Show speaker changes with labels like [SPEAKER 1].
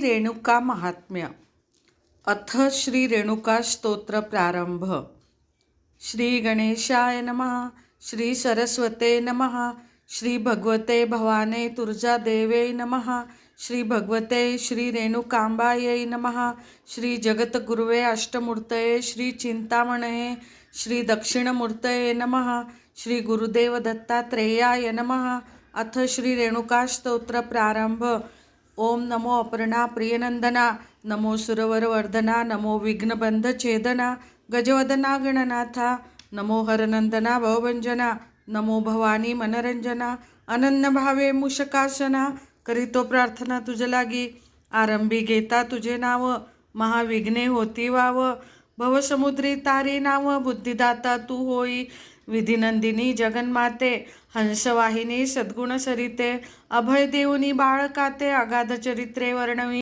[SPEAKER 1] रेणुका महात्म्य अथ श्री रेणुका स्तोत्र प्रारंभ। श्री गणेशाय नमः। श्री सरस्वते नमः। श्री भगवते भवाने तुर्जा देवे नमः। श्री भगवते श्री रेणुकांबायै नमः। श्री जगतगुरुवे अष्टमूर्तये श्री चिंतामणये श्री दक्षिणमूर्तये नमः। श्री गुरुदेव दत्तात्रेयाय नमः। अथ श्री रेणुका स्तोत्र प्रारंभ। ओम नमो अपर्णा प्रियनंदना, नमो सुरवरवर्धना, नमो विघ्नबंध छेदना, गजवदना गणनाथा, नमो हरनंदना भवभंजना, नमो भवानी मनरंजना, अनन्य भावे मूषकासना, करीतो प्रार्थना तुझ लागी, आरंभी घेता तुझे नाव, महाविघ्ने होती वाव, भवसमुद्री तारी नाव, बुद्धिदाता तू होई, विधिनंदिनी जगन्माते, हंसवाहिनी सद्गुण सरिते, अभय देऊनी बाळकाते, अगाध चरित्रे वर्णवी